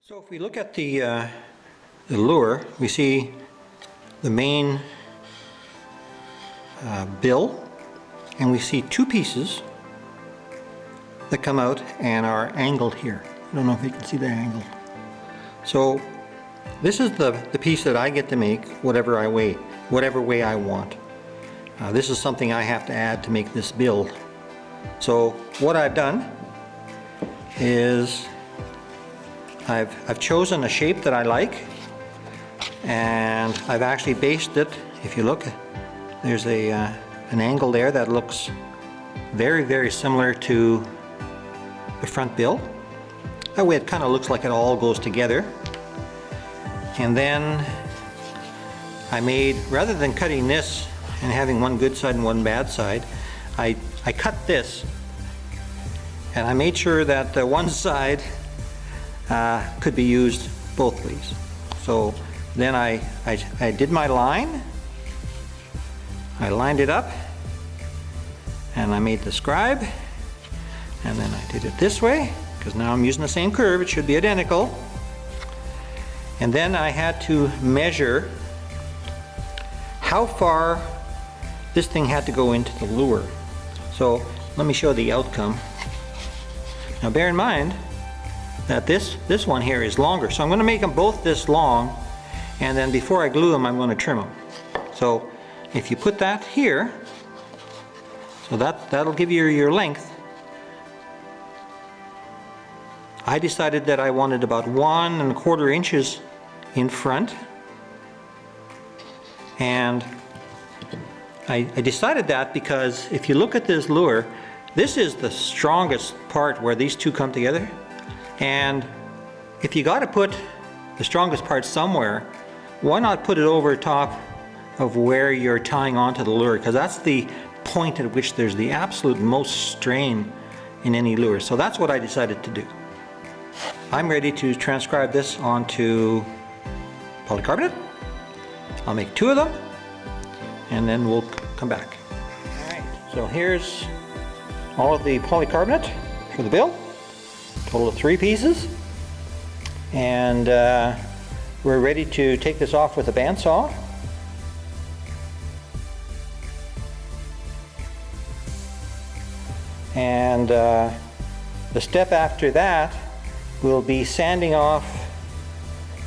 So if we look at the lure, we see the main bill, and we see two pieces that come out and are angled here. I don't know if you can see the angle. So this is the piece that I get to make whatever way I want. This is something I have to add to make this bill. So what I've done is I've chosen a shape that I like, and I've actually based it. If you look, there's an angle there that looks very similar to the front bill. That way it kind of looks like it all goes together. And then I made, rather than cutting this and having one good side and one bad side, I cut this, and I made sure that the one side could be used both ways. So then I did my line, I lined it up, and I made the scribe, and then I did it this way, because now I'm using the same curve, it should be identical. And then I had to measure how far this thing had to go into the lure. So let me show the outcome. Now bear in mind that this one here is longer, so I'm going to make them both this long, and then before I glue them I'm going to trim them. So if you put that here, so that'll give you your length. I decided that I wanted about 1 1/4 inches in front, and I decided that because if you look at this lure, this is the strongest part where these two come together, and if you got to put the strongest part somewhere, why not put it over top of where you're tying onto the lure, because that's the point at which there's the absolute most strain in any lure. So that's what I decided to do. I'm ready to transcribe this onto polycarbonate. I'll make 2 of them, and then we'll come back. Alright, so here's all of the polycarbonate for the bill, total of 3 pieces, and we're ready to take this off with a bandsaw. And the step after that will be sanding off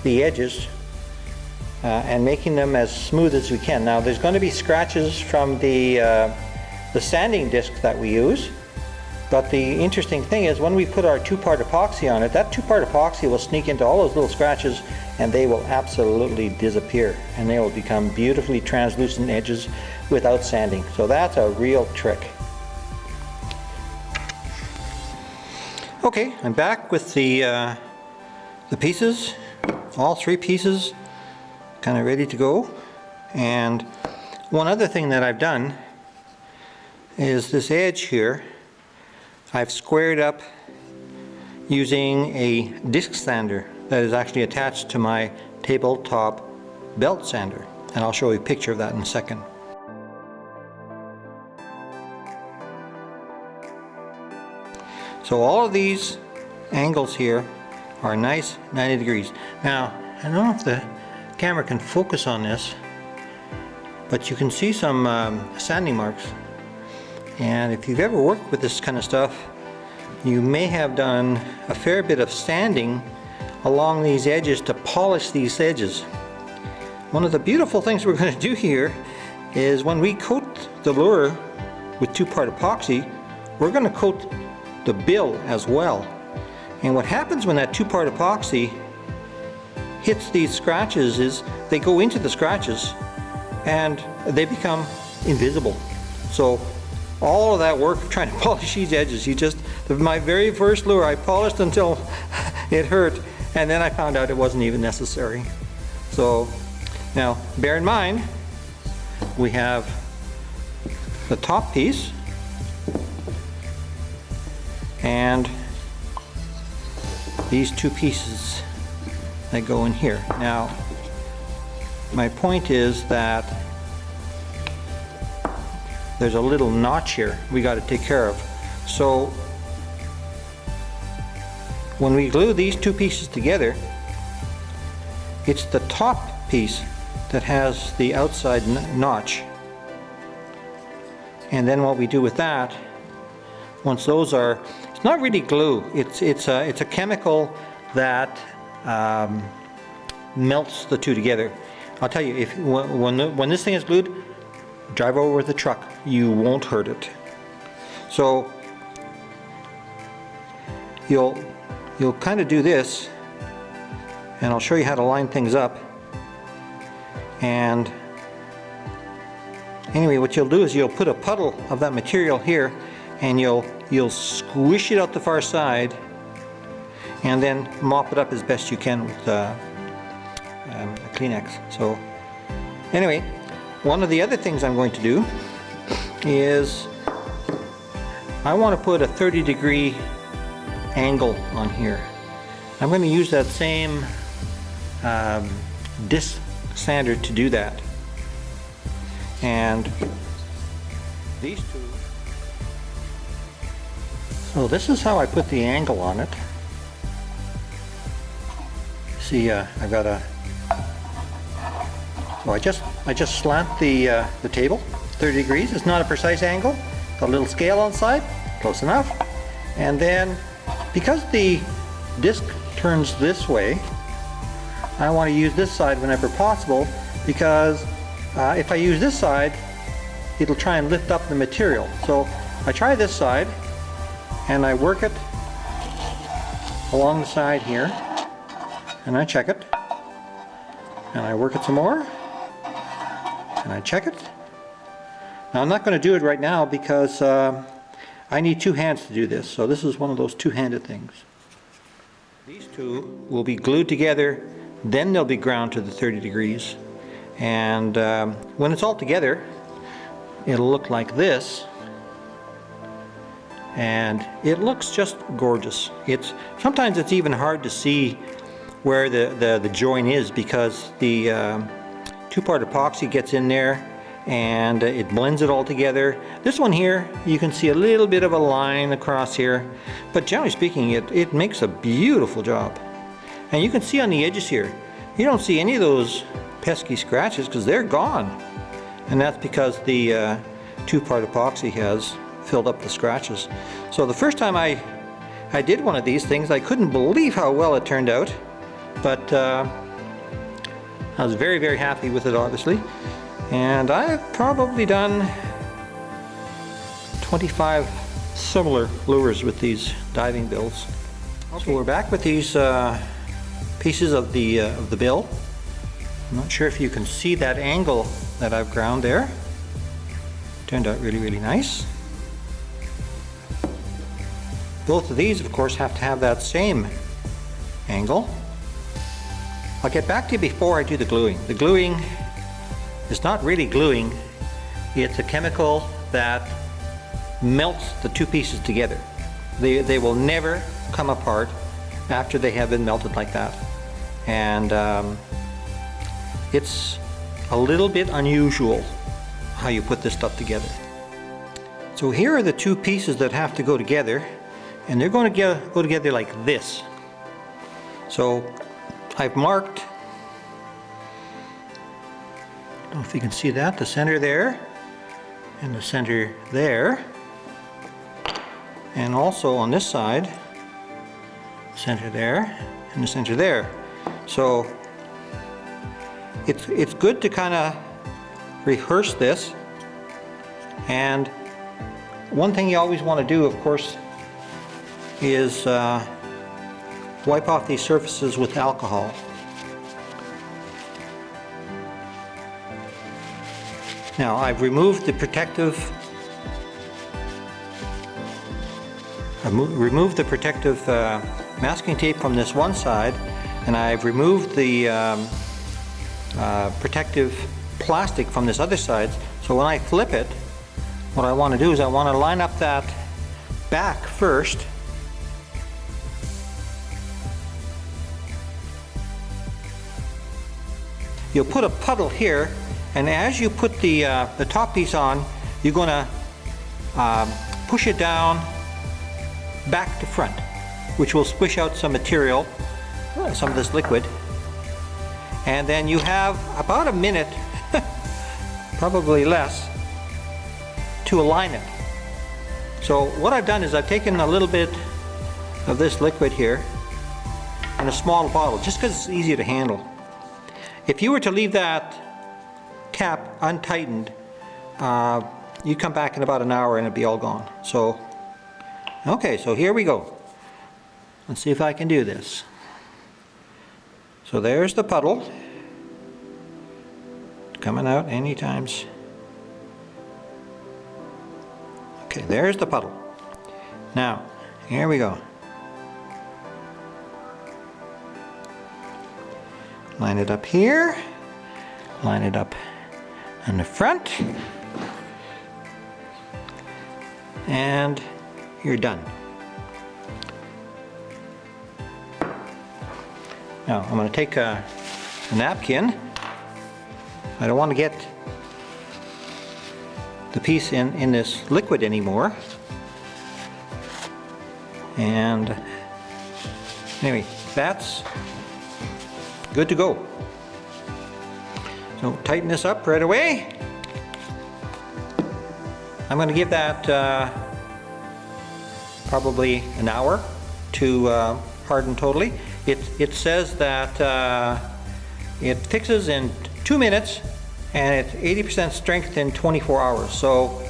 the edges and making them as smooth as we can. Now there's going to be scratches from the sanding disc that we use, but the interesting thing is when we put our 2-part epoxy on it, that 2-part epoxy will sneak into all those little scratches and they will absolutely disappear, and they will become beautifully translucent edges without sanding. So that's a real trick. Okay, I'm back with the pieces, all 3 pieces, kind of ready to go. And one other thing that I've done is this edge here, I've squared up using a disc sander that is actually attached to my tabletop belt sander, and I'll show you a picture of that in a second. So all of these angles here are nice 90 degrees. Now, I don't know if the camera can focus on this, but you can see some sanding marks. And if you've ever worked with this kind of stuff, you may have done a fair bit of sanding along these edges to polish these edges. One of the beautiful things we're going to do here is when we coat the lure with 2-part epoxy, we're going to coat the bill as well. And what happens when that 2-part epoxy hits these scratches is they go into the scratches and they become invisible. So all of that work of trying to polish these edges, my very first lure I polished until it hurt, and then I found out it wasn't even necessary. So now bear in mind we have the top piece and these 2 pieces that go in here. Now my point is that there's a little notch here we got to take care of. So when we glue these 2 pieces together, It's the top piece that has the outside notch. And then what we do with that, once those are, it's not really glue. It's a chemical that melts the two together. I'll tell you, when this thing is glued, drive over with a truck. You won't hurt it. So you'll kind of do this, and I'll show you how to line things up. And anyway, what you'll do is you'll put a puddle of that material here, and you'll squish it out the far side, and then mop it up as best you can with a Kleenex. So anyway, one of the other things I'm going to do is I want to put a 30-degree angle on here. I'm going to use that same disc sander to do that. And these two. So this is how I put the angle on it. See, I've got a. So I just slant the table 30 degrees. It's not a precise angle. Got a little scale on the side, close enough. And then, because the disc turns this way, I want to use this side whenever possible, because if I use this side, it'll try and lift up the material. So I try this side, and I work it along the side here, and I check it, and I work it some more, and I check it. Now I'm not going to do it right now because I need two hands to do this, so this is one of those two-handed things. These two will be glued together, then they'll be ground to the 30 degrees. And when it's all together, it'll look like this. And it looks just gorgeous. Sometimes it's even hard to see where the join is, because the two-part epoxy gets in there and it blends it all together. This one here, you can see a little bit of a line across here, but generally speaking, it makes a beautiful job. And you can see on the edges here, you don't see any of those pesky scratches because they're gone. And that's because the two-part epoxy has filled up the scratches. So the first time I did one of these things, I couldn't believe how well it turned out, but I was very, very happy with it, obviously. And I've probably done 25 similar lures with these diving bills. Okay. So we're back with these pieces of the bill. I'm not sure if you can see that angle that I've ground there. Turned out really, really nice. Both of these, of course, have to have that same angle. I'll get back to you before I do the gluing. The gluing is not really gluing. It's a chemical that melts the two pieces together. They will never come apart after they have been melted like that. And it's a little bit unusual how you put this stuff together. So here are the two pieces that have to go together, and they're going to go together like this. So I've marked, I don't know if you can see that, the center there and the center there, and also on this side, center there and the center there. So it's good to kind of rehearse this. And one thing you always want to do, of course, is wipe off these surfaces with alcohol. Now I've removed the protective masking tape from this one side, and I've removed the protective plastic from this other side. So when I flip it, what I want to do is I want to line up that back first. You'll put a puddle here, and as you put the top piece on, you're going to push it down back to front, which will squish out some material, some of this liquid. and then you have about a minute, probably less, to align it. So what I've done is I've taken a little bit of this liquid here in a small bottle, just because it's easier to handle. If you were to leave that cap untightened, you'd come back in about an hour and it'd be all gone. So, okay, so here we go. Let's see if I can do this. So there's the puddle, coming out any times. Okay, there's the puddle. Now, here we go. Line it up here, line it up on the front, and you're done. Now I'm going to take a napkin. I don't want to get the piece in this liquid anymore. And anyway, that's good to go. So tighten this up right away. I'm going to give that probably an hour to harden totally. It says that it fixes in 2 minutes and it's 80% strength in 24 hours. So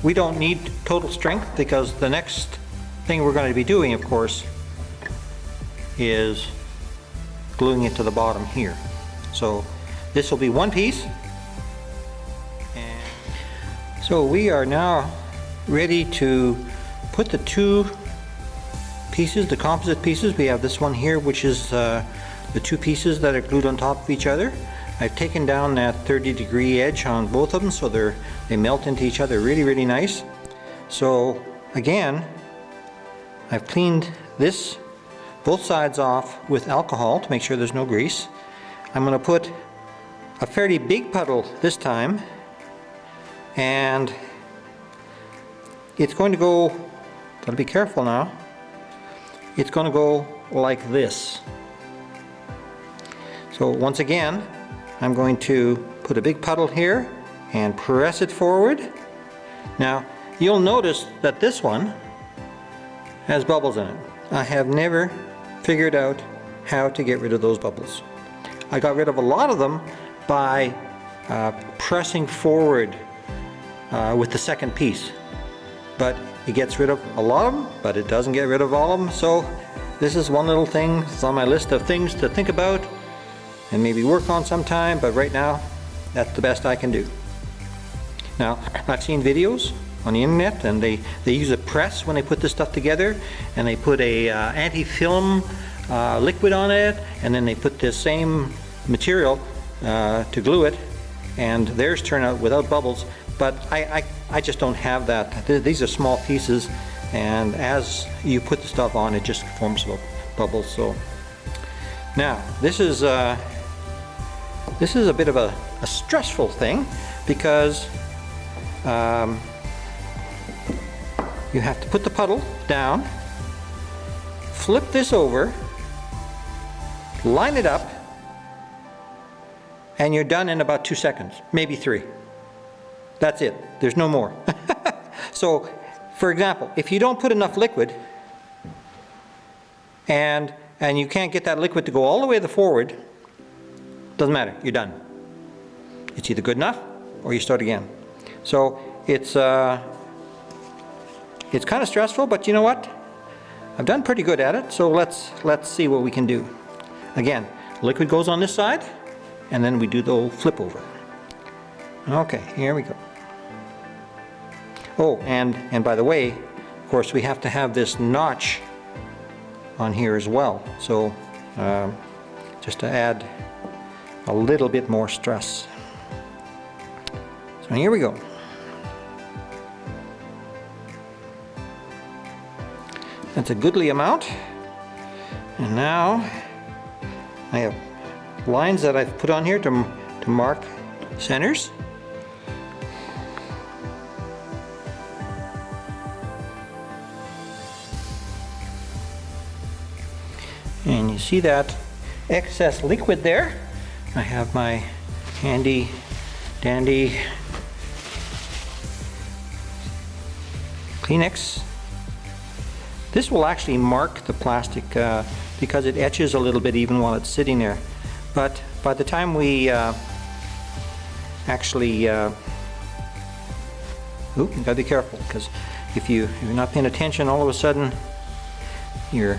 we don't need total strength, because the next thing we're going to be doing, of course, is gluing it to the bottom here. So this will be one piece. And so we are now ready to put the two pieces, the composite pieces. We have this one here, which is the two pieces that are glued on top of each other. I've taken down that 30-degree edge on both of them so they melt into each other really nice. So again, I've cleaned this both sides off with alcohol to make sure there's no grease. I'm going to put a fairly big puddle this time, and it's going to go, gotta be careful now, it's going to go like this. So once again, I'm going to put a big puddle here and press it forward. Now you'll notice that this one has bubbles in it. I have never figured out how to get rid of those bubbles. I got rid of a lot of them by pressing forward with the second piece, but it gets rid of a lot of them, but it doesn't get rid of all of them. So this is one little thing. It's on my list of things to think about and maybe work on sometime, but right now that's the best I can do. Now I've seen videos on the internet, and they use a press when they put this stuff together, and they put a anti-film liquid on it, and then they put this same material to glue it, and theirs turn out without bubbles. But I just don't have that. These are small pieces, and as you put the stuff on, it just forms bubbles. So now this is a bit of a stressful thing, because you have to put the puddle down, flip this over, line it up, and you're done in about 2 seconds, maybe 3. That's it. There's no more. So, for example, if you don't put enough liquid, and you can't get that liquid to go all the way to the forward, doesn't matter. You're done. It's either good enough or you start again. So it's kind of stressful, but you know what? I've done pretty good at it. So let's see what we can do. Again, liquid goes on this side, and then we do the old flip over. Okay, here we go. Oh, and by the way, of course, we have to have this notch on here as well. So just to add a little bit more stress. So here we go. That's a goodly amount. And now I have lines that I've put on here to mark centers. And you see that excess liquid there. I have my handy dandy Kleenex. This will actually mark the plastic because it etches a little bit even while it's sitting there. But by the time we you gotta be careful, because if you're not paying attention, all of a sudden your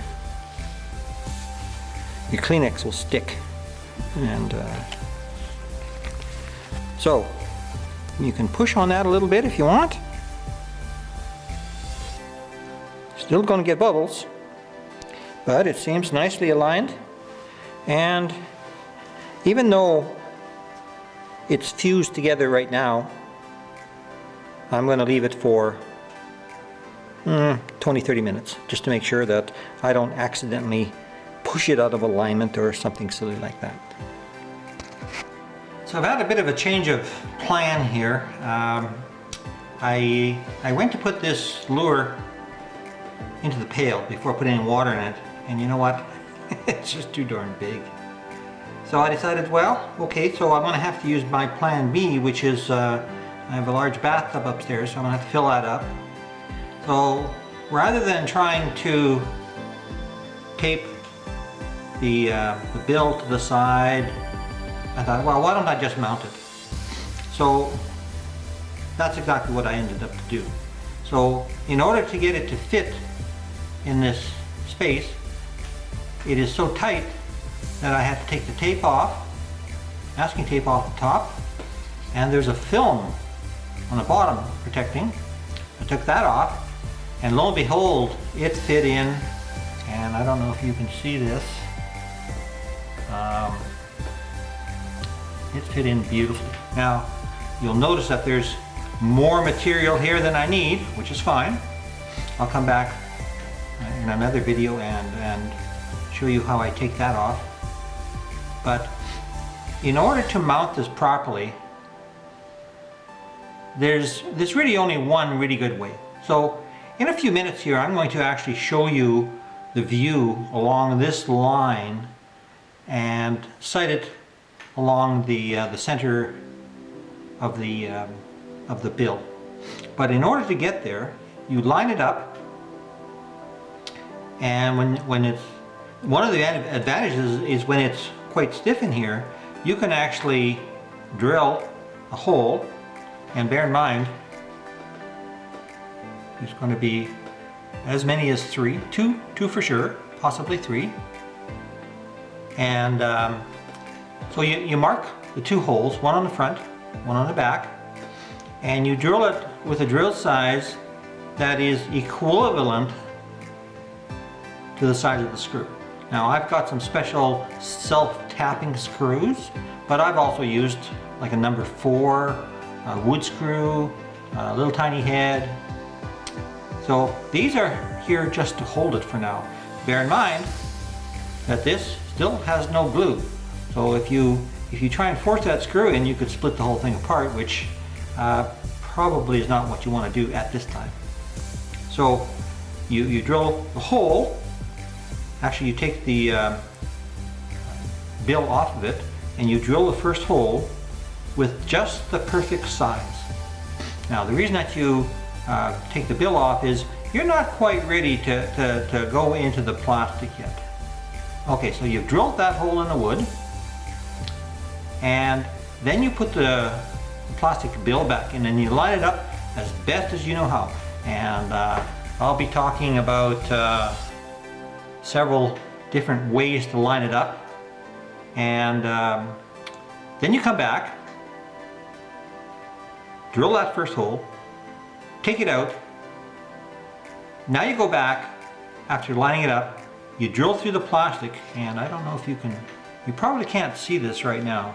Kleenex will stick. And so you can push on that a little bit if you want. Still going to get bubbles, but it seems nicely aligned. And even though it's fused together right now, I'm going to leave it for 20-30 minutes just to make sure that I don't accidentally push it out of alignment or something silly like that. So I've had a bit of a change of plan here. I went to put this lure into the pail before putting any water in it, and you know what? It's just too darn big. So I decided, well, okay, so I'm going to have to use my plan B, which is I have a large bathtub upstairs, so I'm going to have to fill that up. So rather than trying to tape the bill to the side, I thought, well, why don't I just mount it? So that's exactly what I ended up to do. So in order to get it to fit in this space, it is so tight that I had to take the tape off, masking tape off the top, and there's a film on the bottom protecting. I took that off, and lo and behold, it fit in, and I don't know if you can see this. It fit in beautifully. Now, you'll notice that there's more material here than I need, which is fine. I'll come back in another video and show you how I take that off. But in order to mount this properly, there's really only one really good way. So in a few minutes here, I'm going to actually show you the view along this line and sight it along the center of the bill. But in order to get there, you line it up, and when it's, one of the advantages is when it's quite stiff in here, you can actually drill a hole, and bear in mind there's going to be as many as two for sure, possibly 3. And so you mark the 2 holes, one on the front, one on the back, and you drill it with a drill size that is equivalent to the size of the screw. Now I've got some special self-tapping screws, but I've also used like a number 4 wood screw, a little tiny head. So these are here just to hold it for now. Bear in mind that this still has no glue. So if you try and force that screw in, you could split the whole thing apart, which probably is not what you want to do at this time. So you drill the hole. Actually, you take the bill off of it and you drill the first hole with just the perfect size. Now the reason that you take the bill off is you're not quite ready to go into the plastic yet. Okay, so you've drilled that hole in the wood, and then you put the plastic bill back in and you line it up as best as you know how. And I'll be talking about several different ways to line it up. And then you come back, drill that first hole, take it out. Now you go back after lining it up, you drill through the plastic, and I don't know if you can, you probably can't see this right now,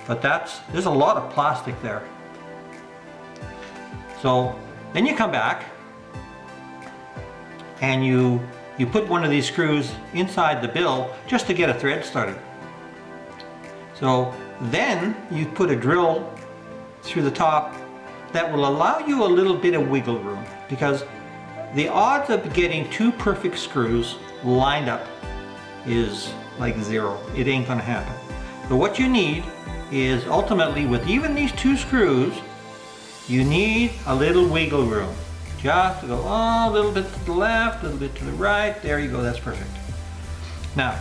but there's a lot of plastic there. So then you come back and you put one of these screws inside the bill just to get a thread started. So then you put a drill through the top that will allow you a little bit of wiggle room, because the odds of getting 2 perfect screws lined up is like zero. It ain't gonna happen. So what you need is ultimately, with even these 2 screws, you need a little wiggle room. Just to go a little bit to the left, a little bit to the right. There you go, that's perfect. Now,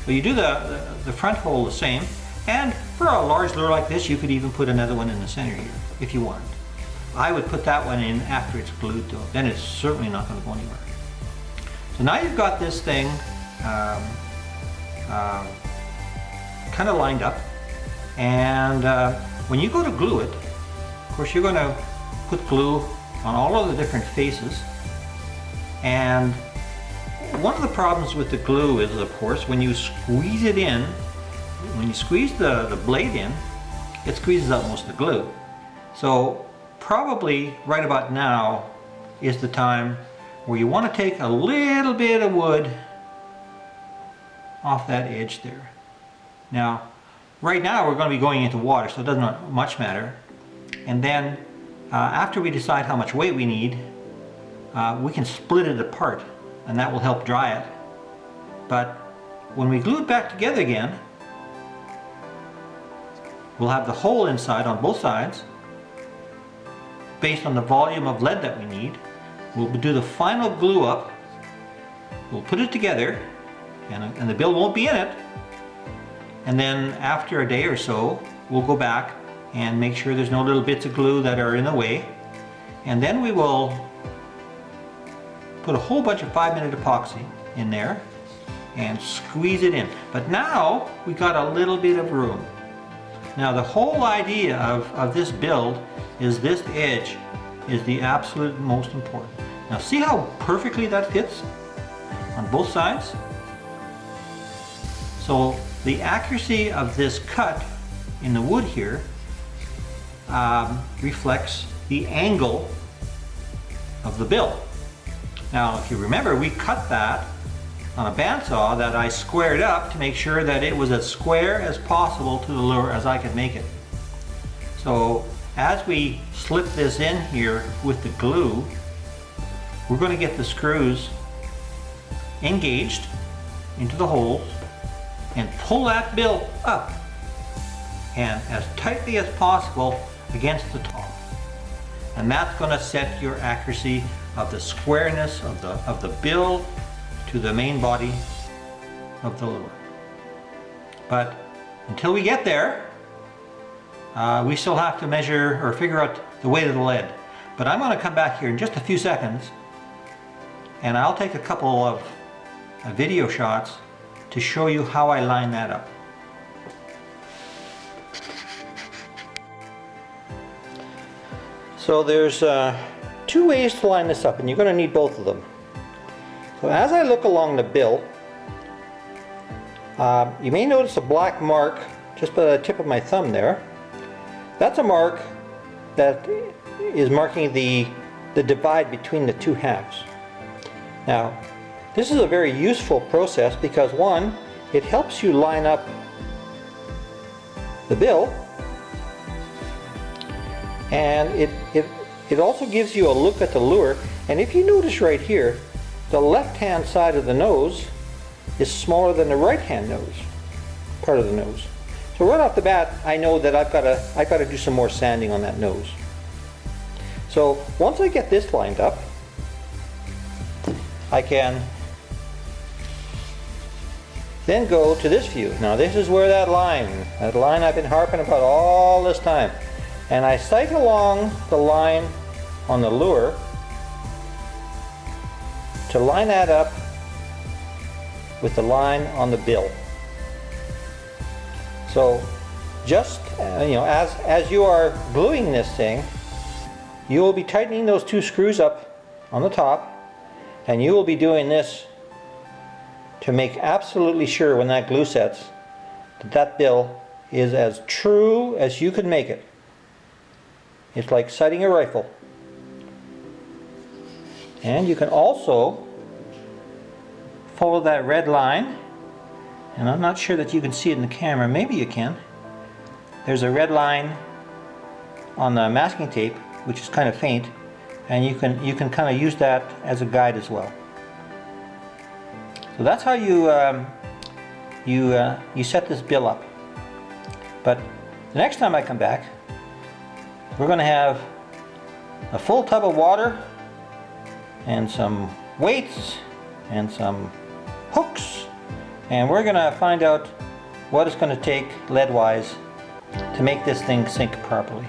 so you do the front hole the same, and for a large lure like this, you could even put another one in the center here, if you want. I would put that one in after it's glued though, then it's certainly not going to go anywhere. So now you've got this thing kind of lined up, and when you go to glue it, of course you're going to put glue on all of the different faces, and one of the problems with the glue is, of course, when you squeeze it in, when you squeeze the blade in, it squeezes out most of the glue. So probably right about now is the time where you want to take a little bit of wood off that edge there. Now, right now we're going to be going into water, so it doesn't much matter. And then after we decide how much weight we need, we can split it apart, and that will help dry it. But when we glue it back together again, we'll have the hole inside on both sides. Based on the volume of lead that we need, we'll do the final glue up, we'll put it together, and the bill won't be in it. And then after a day or so, we'll go back and make sure there's no little bits of glue that are in the way. And then we will put a whole bunch of 5-minute epoxy in there and squeeze it in. But now we got a little bit of room. Now the whole idea of this build is this edge is the absolute most important. Now see how perfectly that fits on both sides? So the accuracy of this cut in the wood here reflects the angle of the bill. Now if you remember, we cut that on a bandsaw that I squared up to make sure that it was as square as possible to the lure as I could make it. So as we slip this in here with the glue, we're going to get the screws engaged into the holes and pull that bill up and as tightly as possible against the top. And that's going to set your accuracy of the squareness of the bill to the main body of the lure. But until we get there, we still have to measure or figure out the weight of the lead. But I'm going to come back here in just a few seconds, and I'll take a couple of video shots to show you how I line that up. So there's 2 ways to line this up, and you're going to need both of them. So as I look along the bill, you may notice a black mark just by the tip of my thumb there. That's a mark that is marking the divide between the 2 halves. Now, this is a very useful process because, one, it helps you line up the bill, and it also gives you a look at the lure. And if you notice right here, the left-hand side of the nose is smaller than the right-hand nose, part of the nose. So right off the bat, I know that I've got to do some more sanding on that nose. So once I get this lined up, I can then go to this view. Now this is where that line I've been harping about all this time. And I sight along the line on the lure to line that up with the line on the bill. So just as you are gluing this thing, you will be tightening those 2 screws up on the top, and you will be doing this to make absolutely sure when that glue sets that bill is as true as you can make it. It's like sighting a rifle. And you can also follow that red line, and I'm not sure that you can see it in the camera, maybe you can. There's a red line on the masking tape, which is kind of faint, and you can kind of use that as a guide as well. So that's how you you set this bill up. But the next time I come back, we're going to have a full tub of water and some weights and some hooks, and we're going to find out what it's going to take lead-wise to make this thing sink properly.